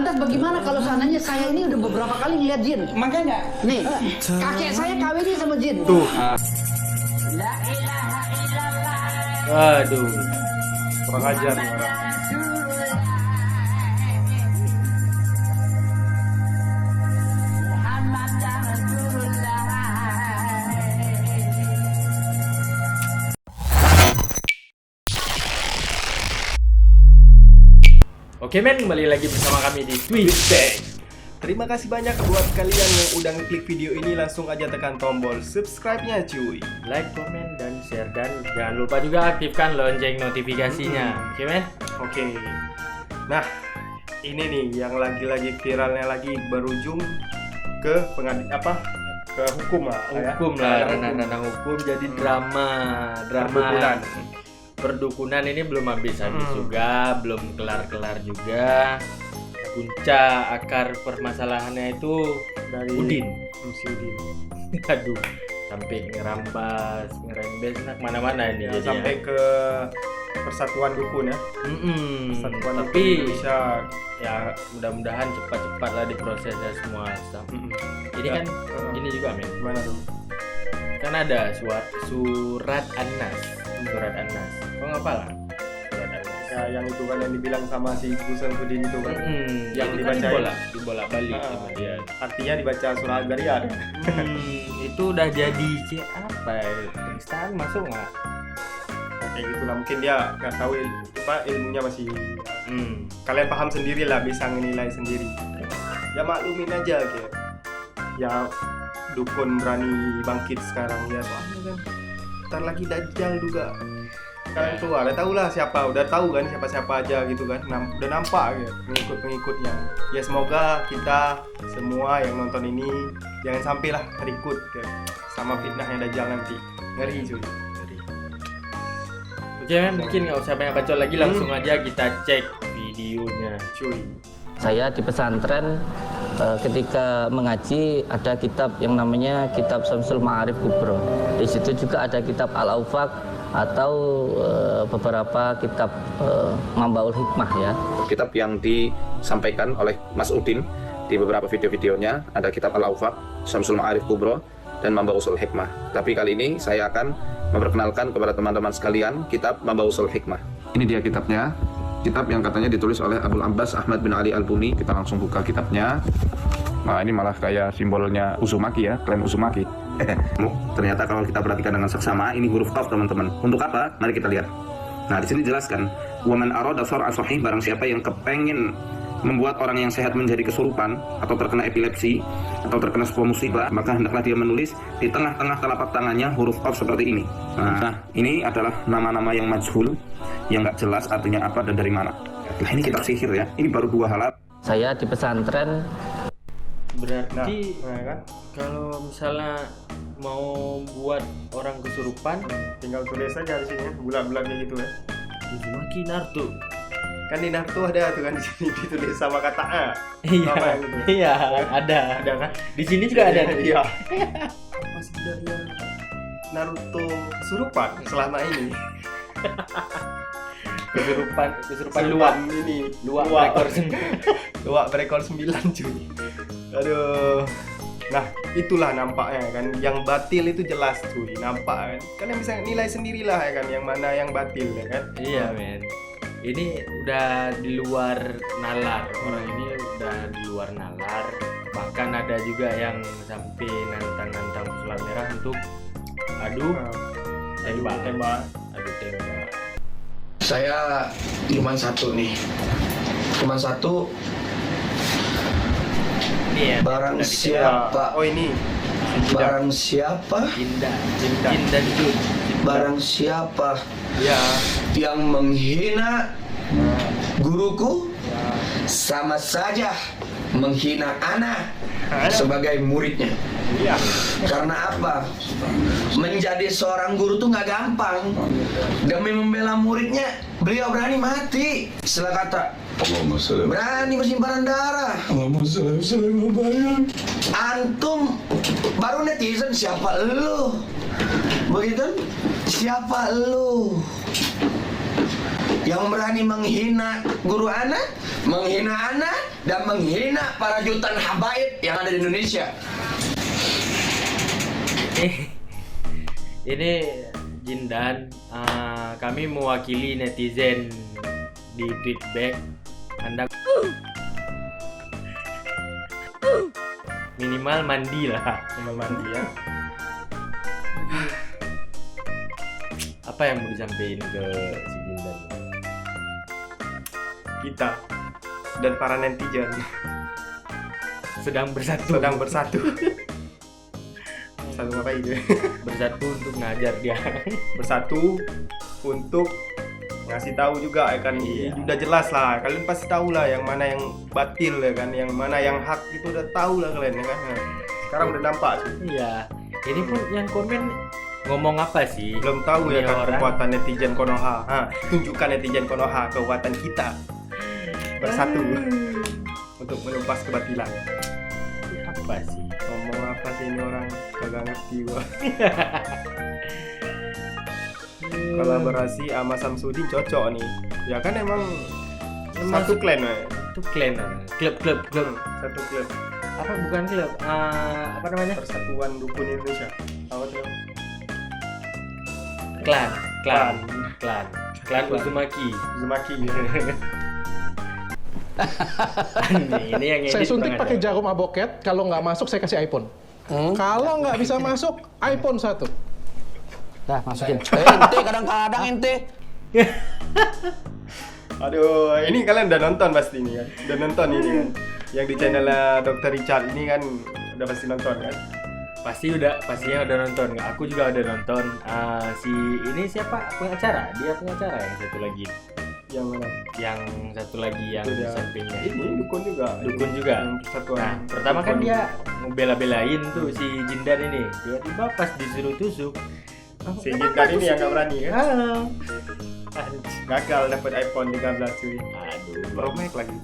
Lantas bagaimana kalau seandainya saya ini udah beberapa kali ngeliat jin? Makanya. Nih, kakek saya kawinnya sama jin. Tuh. La ilaha illallah. Waduh. Kurang ajar nih orang. Oke men, kembali lagi bersama kami di Twitch. Terima kasih banyak buat kalian yang udah ngeklik video ini. Langsung aja tekan tombol subscribe-nya cuy. Like, komen, dan share. Dan jangan lupa juga aktifkan lonceng notifikasinya. Oke men? Oke. Nah, ini nih yang lagi-lagi viralnya lagi berujung ke ke hukum lah. Hukum lah, ranah-ranah hukum. Jadi drama Perdukunan. Perdukunan ini belum habis-habis juga, belum kelar-kelar juga. Puncak akar permasalahannya itu Dari Udin. Si Udin. Aduh, sampai ngerambas, ngerembes, mana-mana ini Ya, jadinya. sampai ke persatuan dukun ya. Persatuan Tapi Dukun Indonesia. ya mudah-mudahan cepat-cepat lah diprosesnya semua stuff. Ini kan ini juga men. Gimana tuh? Kan ada surat An-Nas. Surat An-Nas. Kok ngapa lah? Surat An-Nas. Ya, yang itu kan yang dibilang sama si Gus Udin itu kan. Yang Itu dibacain kan dibolak-balik sama dia. Artinya dibaca surah Al-Zariyat. Itu udah jadi apa ya? Penistaan masuk nggak? Kayak gitu lah, mungkin dia nggak tahu ilmunya masih. Kalian paham sendiri lah, bisa menilai sendiri. Ya maklumin aja gitu. Ya dukun berani bangkit sekarang ya, soalnya kan ntar lagi Dajjal juga kalian keluar. Udah tahu lah siapa, udah tahu kan siapa-siapa aja gitu kan. Udah nampak gitu pengikut-pengikutnya. Ya semoga kita semua yang nonton ini jangan sampai lah terikut gitu sama fitnahnya Dajjal nanti. Ngeri cuy. Oke men, mungkin nggak usah banyak bacot lagi, langsung aja kita cek videonya. Cuy. Saya di pesantren ketika mengaji ada kitab yang namanya kitab Syamsul Ma'arif Kubro. Di situ juga ada kitab Al-Aufaq atau beberapa kitab Mambaul Hikmah ya. Kitab yang disampaikan oleh Mas Udin di beberapa video-videonya ada kitab Al-Aufaq, Syamsul Ma'arif Kubro, dan Mambausul Hikmah. Tapi kali ini saya akan memperkenalkan kepada teman-teman sekalian kitab Mambausul Hikmah. Ini dia kitabnya. Kitab yang katanya ditulis oleh Abul Abbas Ahmad bin Ali Al-Buni. Kita langsung buka kitabnya. Nah, ini malah kayak simbolnya Uzumaki ya, klan Uzumaki. Ternyata kalau kita perhatikan dengan seksama, ini huruf Qaf teman-teman. Untuk apa? Mari kita lihat. Nah, di sini jelaskan, "Wa man arada shar'a sahih", barang siapa yang kepengen membuat orang yang sehat menjadi kesurupan atau terkena epilepsi atau terkena sebuah musibah, maka hendaklah dia menulis di tengah-tengah telapak tangannya huruf Qaf seperti ini. Nah, ini adalah nama-nama yang majhul, yang nggak jelas artinya apa dan dari mana. Nah, ini kitab sihir ya. Ini baru 2 halaman. Saya di pesantren. Berarti Nah, kan kalau misalnya mau buat orang kesurupan, tinggal tulis aja di sini ya, bulat-bulatnya gitu ya. Uzumaki Naruto. Kan di Naruto ada tuh kan di sini ditulis sama kata A. Iya, Apa yang itu? iya, ada. Ada kan? Di sini juga ada. Iya. Apa sebenarnya Naruto kesurupan selama ini? Kesurupan luak. Ini Luak berekor 9 cuy. Aduh. Nah, itulah nampaknya kan. Yang batil itu jelas cuy, nampak kan. Kalian bisa nilai sendirilah ya kan, yang mana yang batil ya kan. Iya men, ini udah di luar nalar. Orang ini udah di luar nalar. Bahkan ada juga yang sampai nantang-nantang pesulap merah untuk adu tembak. Adu tembak. Saya cuma satu nih, cuma satu. Ini ya. Barang udah siapa, Oh ini barang siapa, Jin dan Jun. barang siapa ya. yang menghina guruku, sama saja menghina anak sebagai muridnya. Iya. Karena apa? Menjadi seorang guru tuh nggak gampang. Demi membela muridnya, beliau berani mati. Istilah kata, berani bersimpanan darah. Antum baru netizen, siapa lu? Begitu? Siapa lu? yang berani menghina guru ana, menghina ana, dan menghina para jutaan habaib yang ada di Indonesia. Ini Jindan, kami mewakili netizen di feedback. Anda minimal mandi lah, ya. Apa yang mau disampaikan ke si Jindan? Kita dan para netizen Sedang bersatu. Satu apa itu? Bersatu untuk ngajar dia. Bersatu untuk ngasih tahu juga ya kan. Iya. Udah jelas lah, kalian pasti tahu lah yang mana yang batil ya kan, yang mana yang hak itu udah tahu lah kalian ya kan. Sekarang udah nampak sih. Iya. Ini pun yang komen ngomong apa sih? Belum tahu ya Ini kan orang. kekuatan netizen Konoha. Tunjukkan netizen Konoha kekuatan kita bersatu untuk menumpas kebatilan. Apa sih? Ngomong apa sih ini orang, kagak ngerti gua. Kolaborasi sama Samsudin cocok nih. Ya kan emang satu klan ya. Itu klan, klub. Satu klub. Apa bukan klub? Apa namanya? Persatuan Dukun Indonesia. Apa tuh? Klan Uzumaki. Uzumaki. Ini yang Saya edit suntik Bang pakai Adam. jarum aboket, kalau nggak masuk saya kasih iPhone. Kalau nggak bisa masuk, iPhone 1. Dah, masukin. Ente kadang-kadang ente. Aduh, ini kalian udah nonton pasti ini kan. Udah nonton ini kan. Yang di channelnya Dr. Richard ini kan udah pasti nonton kan. Pastinya udah nonton. Aku juga udah nonton. Si ini siapa pengacara? Dia pengacara yang satu lagi. Yang mana? Yang satu lagi yang Itu di dia. sampingnya. Ini dukun juga. Dukun juga. Yang persatuan. Nah, pertama kan Dukun. dia ngebela-belain tuh si Jindan ini. Tiba-tiba pas disuruh tusuk, Si Jindan ini yang nggak berani kan. Anjir. Gagal dapat iPhone 13 cuy. Aduh, Pro Max lagi.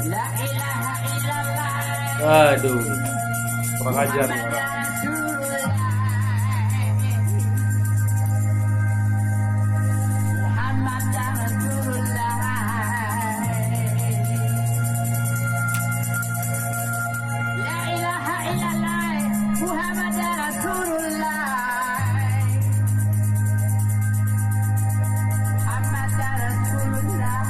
La ilaha illallah. Aduh. Kurang ajar nih orang. Muhammad Rasulullah. La ilaha illallah. Muhammad Rasulullah. Muhammad Rasulullah.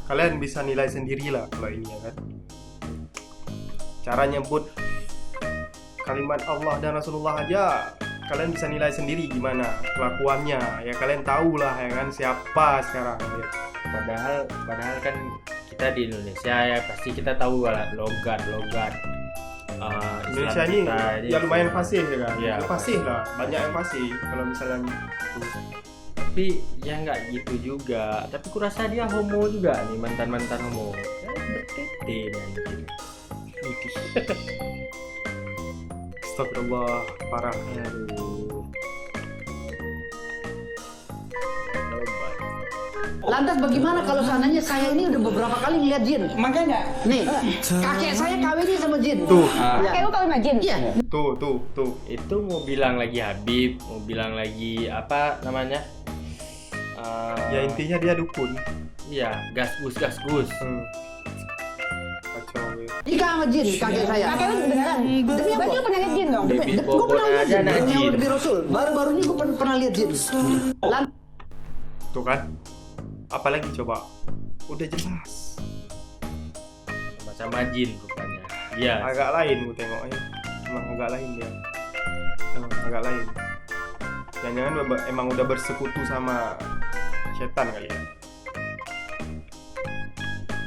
Kalian bisa nilai sendiri lah kalau ini ya kan. Cara nyebut kalimat Allah dan Rasulullah aja kalian bisa nilai sendiri gimana kelakuannya. Ya kalian tahu lah ya kan siapa sekarang ya. Padahal kan kita di Indonesia ya pasti kita tahu lah logat Indonesia ini ya lumayan fasih ya kan. Iya, Ya, fasih lah, banyak yang fasih kalau misalnya tapi ya nggak gitu juga. Tapi kurasa dia homo juga nih, mantan homo ya, bertete anjir. Astagfirullah, parah. Aduh. Tobat. Lantas bagaimana kalau seandainya saya ini udah beberapa kali ngeliat jin? Makanya Nih, kakek saya kawinnya sama jin. Tuh, Ya. Kakek lu kawin sama jin? Iya. tuh. Itu mau bilang lagi Habib, mau bilang lagi apa namanya? Ya intinya dia dukun. Iya, gas gus. Kacau ya. Nikah sama jin kakek saya. Kakek lu beneran? Berarti lu pernah lihat jin dong? Demi Gue bobot pernah lihat aja jin. Yang najin. lebih Rasul. Baru-barunya gue pernah lihat jin. Tuh kan. Apalagi coba. Udah jelas. Sama jin rupanya. Iya. Agak lain gue tengoknya. Emang agak lain dia. Agak lain. Jangan-jangan emang udah bersekutu sama setan kali ya.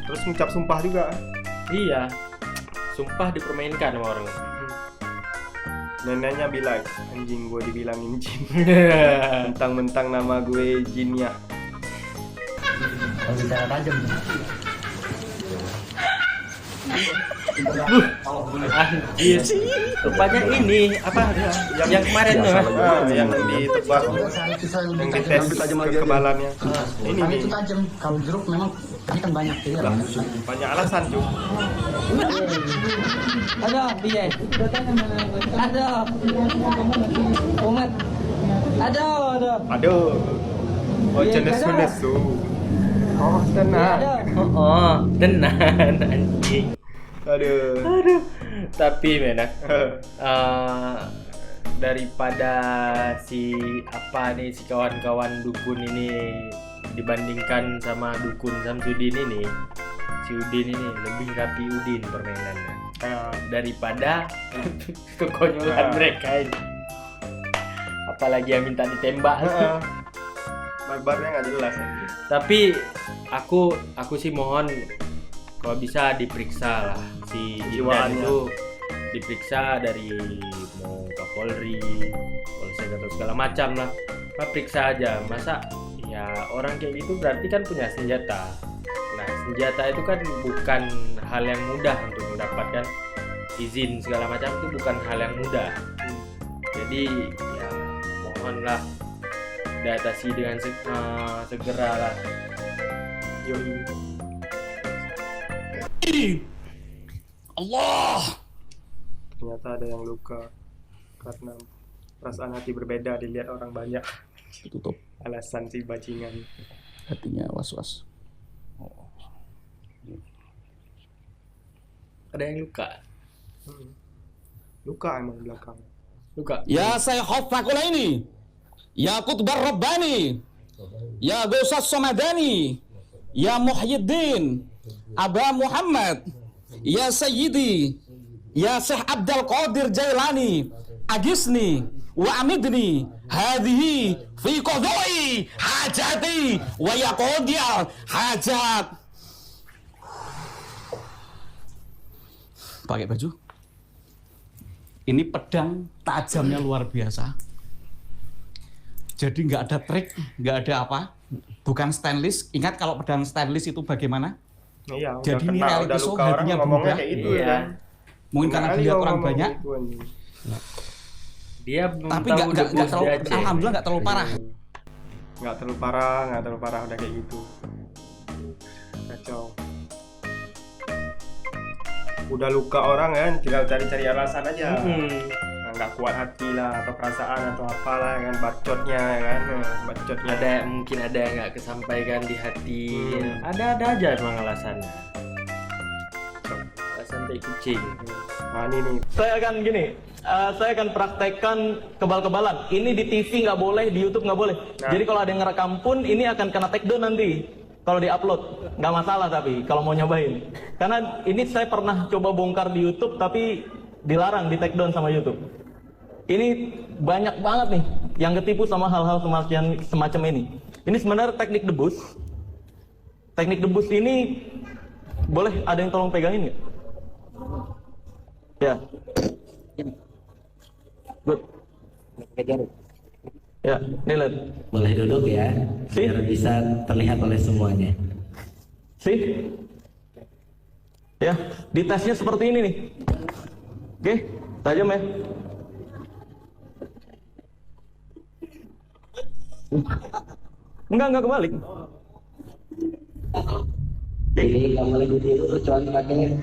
Terus ngucap sumpah juga. Iya. Sumpah dipermainkan sama orang. Neneknya bilang, anjing gue dibilangin jin. Mentang-mentang nama gue jinnya. kalau bicara tajam. Anjir. Rupanya ini apa yang kemarin tuh? Yang ditebak, yang dites kekebalannya. Ini nih. Itu tajam. Kalau jeruk memang ini kan banyak jadi Banyak alasan cuy. Ada, dia. Ada. Umat. Ada. Aduh. Oh jenis nesu. Oh tenang. Oh, tenan anjing. Aduh. Tapi menak daripada si kawan-kawan dukun ini dibandingkan sama dukun Samsudin ini, si Udin ini lebih rapi Udin permainannya daripada kekonyolan mereka ini. Apalagi yang minta ditembak. Barbarnya nggak jelas. Tapi aku sih mohon kalau bisa diperiksa lah si Iwan itu, diperiksa dari mau Kapolri, Polsek atau segala macam lah. Periksa aja. Masa ya orang kayak gitu berarti kan punya senjata. Nah, senjata itu kan bukan hal yang mudah untuk mendapatkan izin segala macam, itu bukan hal yang mudah. Jadi ya mohonlah diatasi dengan segera lah. Allah. Ternyata ada yang luka karena perasaan hati berbeda dilihat orang banyak. Tutup. Alasan si bajingan. Hatinya was-was. Ada yang luka. Luka emang belakang. Luka. Ya saya khofakul ini. Ya Qutbar Rabbani. Ya Ghausas Somadani. Ya Muhyiddin. Aba Muhammad. Ya Sayyidi. Ya Syekh Abdul Qadir Jailani. Agisni wa amidni hadhihi fi qadai hajati wa yaqdiya hajat. Pakai baju. Ini pedang tajamnya luar biasa. Jadi nggak ada trik, nggak ada apa. Bukan stainless. Ingat kalau pedang stainless itu bagaimana? Iya, jadi ini udah reality show luka orang hatinya ngomongnya berubah. kayak gitu Iya. ya. Mungkin karena dilihat orang banyak. Dia belum Tapi tahu nggak debus terlalu, di Aceh. alhamdulillah nggak terlalu parah. Nggak terlalu parah udah kayak gitu. Kacau. Udah luka orang kan, tinggal cari-cari alasan aja. Nah, nggak kuat hati lah atau perasaan atau apalah kan, bacotnya kan, bacotnya. Mungkin ada yang nggak kesampaikan di hati. Ada aja emang alasannya. Alasan tai kucing. Nah ini nih. Saya akan praktekkan kebal-kebalan. Ini di TV nggak boleh, di YouTube nggak boleh. Jadi kalau ada yang ngerekam pun, ini akan kena take down nanti. Kalau di-upload, nggak masalah tapi kalau mau nyobain. Karena ini saya pernah coba bongkar di YouTube, tapi dilarang di take down sama YouTube. Ini banyak banget nih yang ketipu sama hal-hal semacam ini. Ini sebenarnya teknik debus. Teknik debus ini, boleh ada yang tolong pegangin nggak? Ya. Good. Ya, ini lihat. Boleh duduk ya, biar bisa terlihat oleh semuanya. Sih? Ya, di tesnya seperti ini nih. Oke, tajam ya. Enggak kebalik. Jadi nggak boleh ditiru kecuali pakai.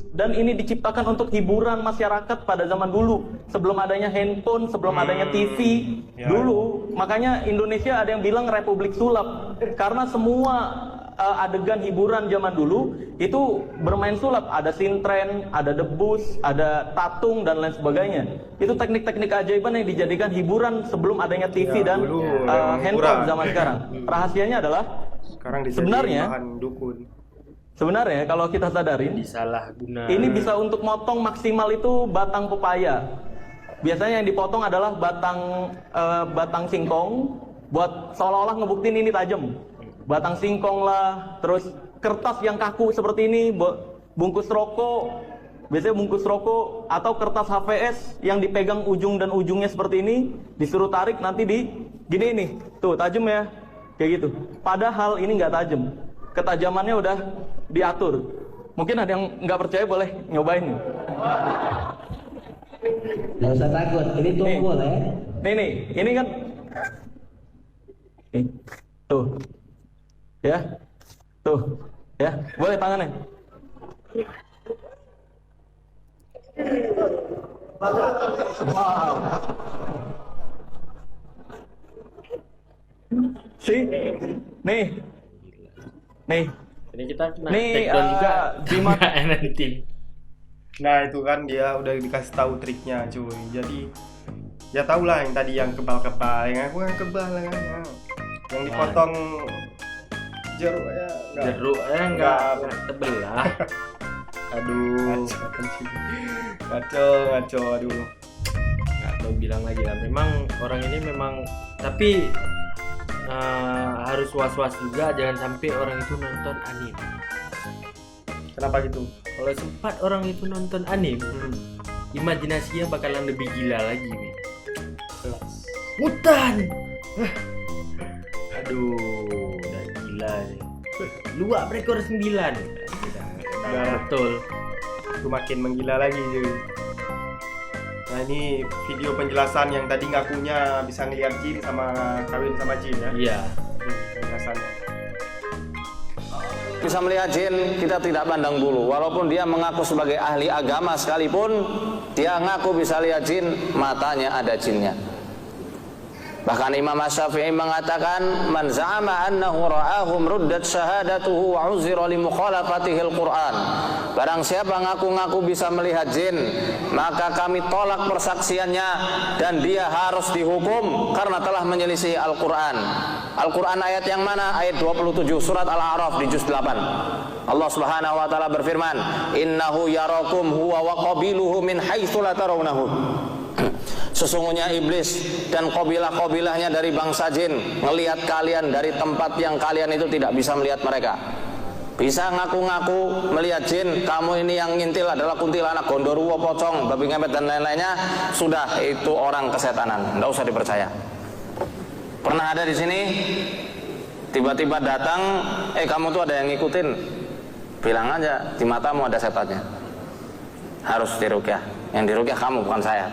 Dan ini diciptakan untuk hiburan masyarakat pada zaman dulu, sebelum adanya handphone, sebelum adanya TV dulu. Makanya Indonesia ada yang bilang Republik Sulap, karena semua adegan hiburan zaman dulu itu bermain sulap. Ada sintren, ada debus, ada tatung dan lain sebagainya. Itu teknik-teknik keajaiban yang dijadikan hiburan sebelum adanya TV dan handphone zaman sekarang. Rahasianya adalah sebenarnya bahan dukun. Sebenarnya kalau kita sadarin, ini bisa untuk motong maksimal itu batang pepaya. Biasanya yang dipotong adalah batang singkong, buat seolah-olah ngebuktiin ini tajam. Batang singkong lah, terus kertas yang kaku seperti ini, bungkus rokok, biasanya bungkus rokok atau kertas HVS yang dipegang ujung dan ujungnya seperti ini, disuruh tarik nanti gini nih, tuh tajam ya, kayak gitu. Padahal ini nggak tajam. Ketajamannya udah diatur. Mungkin ada yang nggak percaya boleh nyobain. Nggak usah takut, ini tumpul ya. Nih, ini kan. Nih, tuh, ya, boleh tangannya. Wow. Nih. Ini kita kena Nih, take down juga jimat NNT. Nah itu kan dia udah dikasih tahu triknya cuy. Jadi ya tau lah yang tadi yang kebal-kebal, yang aku yang kebal kan, yang dipotong jeruknya enggak terbelah. Aduh, ngaco, aduh. Nggak tahu bilang lagi lah. Memang orang ini memang, tapi harus was-was juga jangan sampai orang itu nonton anime. Kenapa gitu? Kalau sempat orang itu nonton anime, imajinasinya bakalan lebih gila lagi nih. Mutan. Aduh, udah gila nih. Luak rekor 9. Udah betul. Itu makin menggila lagi cuy. Nah ini video penjelasan yang tadi ngakunya bisa ngeliat jin sama kawin sama jin ya. Iya. Penjelasannya. Bisa melihat jin, kita tidak pandang bulu. Walaupun dia mengaku sebagai ahli agama sekalipun, dia ngaku bisa lihat jin, matanya ada jinnya. Bahkan Imam Asy-Syafi'i mengatakan, man za'ama annahu ra'ahum ruddat syahadatuhu wa uzira li mukhalafatihil Qur'an. Barang siapa ngaku-ngaku bisa melihat jin, maka kami tolak persaksiannya dan dia harus dihukum karena telah menyelisih Al-Qur'an. Al-Qur'an ayat yang mana? Ayat 27 surat Al-A'raf di juz 8. Allah Subhanahu wa taala berfirman, "Innahu yarakum huwa wa qabiluhu min haitsu la tarawnahum." Sesungguhnya iblis dan kabilah-kabilahnya dari bangsa jin ngelihat kalian dari tempat yang kalian itu tidak bisa melihat mereka. Bisa ngaku-ngaku melihat jin, kamu ini yang ngintil adalah kuntilanak, gondoruo, pocong, babi ngepet dan lain-lainnya, sudah itu orang kesetanan, enggak usah dipercaya. Pernah ada di sini tiba-tiba datang, kamu tuh ada yang ngikutin, bilang aja di matamu ada setannya, harus diruqyah, yang diruqyah kamu bukan saya.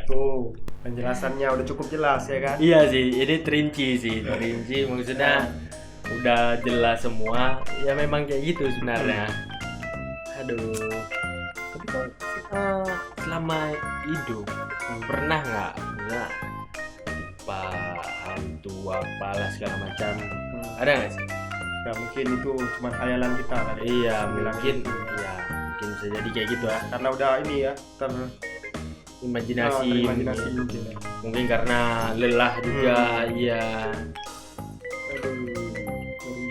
Tuh penjelasannya udah cukup jelas ya kan? Iya sih, ini terinci maksudnya udah jelas semua. Ya memang kayak gitu sebenarnya. Aduh, tapi kok selama hidup pernah nggak hantu apalah segala macam, ada nggak sih? Ya mungkin itu cuma khayalan kita kan? Iya mungkin bisa jadi kayak gitu ya, karena udah ini ya imajinasi mungkin karena lelah juga. Iya. Aduh,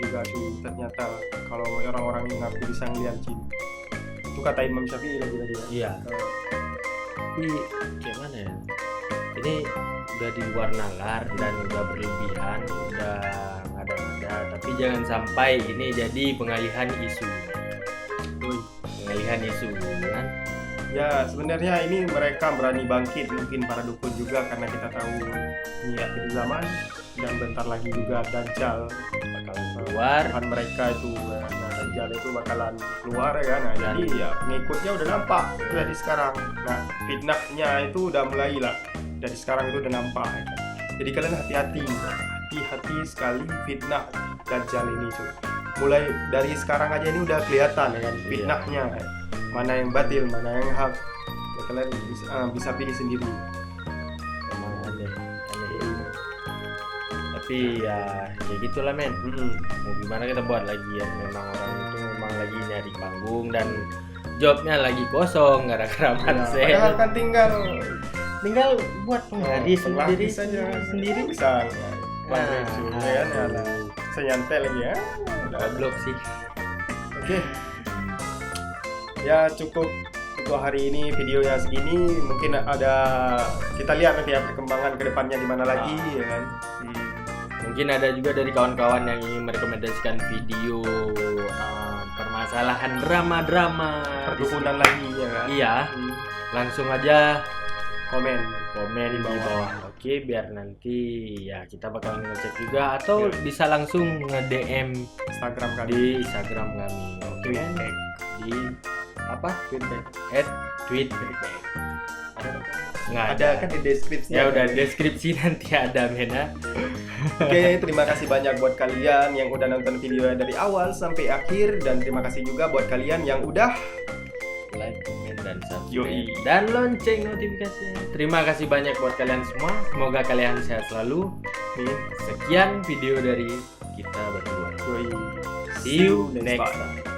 juga tuh ternyata kalau orang-orang yang ngaku bisa ngeliat jin, itu kata Imam Syafi'i lagi ya. Iya. Tapi gimana ya, ini udah di luar nalar dan udah berlebihan, udah ngada-ngada, tapi jangan sampai ini jadi pengalihan isu kan. Ya sebenarnya ini mereka berani bangkit, mungkin para dukun juga, karena kita tahu ini akhir zaman dan bentar lagi juga Dajjal bakalan keluar. Kan mereka itu, nah Dajjal itu bakalan keluar ya kan. Nah, jadi ya pengikutnya udah nampak dari sekarang. Nah fitnahnya itu udah mulai lah dari sekarang, itu udah nampak ya kan. Jadi kalian hati-hati sekali fitnah Dajjal ini cuy. Mulai dari sekarang aja ini udah kelihatan ya kan fitnahnya. Mana yang batil, mana yang hak, ya kalian bisa pilih sendiri. Emang aneh. Tapi ya gitulah men. Mau gimana kita buat lagi ya, memang orang itu memang lagi nyari panggung dan jobnya lagi kosong gara-gara Marcel. Padahal kan tinggal buat penggaris sendiri bisa. Ya kan, bisa nyantai lagi ya. Goblok sih. Oke. Ya cukup untuk hari ini, videonya segini. Mungkin ada, kita lihat nanti ya perkembangan kedepannya di mana lagi ya kan. Mungkin ada juga dari kawan-kawan yang ingin merekomendasikan video permasalahan drama-drama perdukunan lagi ya kan. Iya. Langsung aja komen di bawah. Oke, biar nanti ya kita bakal ngecek juga atau bisa langsung nge-DM Instagram kami. di Instagram kami. Oke kan? Di apa? @tweetback. Nggak Ada kan di deskripsi. Ya udah deskripsi nanti ada Mena. Oke, terima kasih banyak buat kalian yang udah nonton video dari awal sampai akhir, dan terima kasih juga buat kalian yang udah like, komen, dan subscribe Yoi. dan lonceng notifikasinya. Terima kasih banyak buat kalian semua. Semoga kalian sehat selalu. Sekian video dari kita berdua. Yoi. See you next time.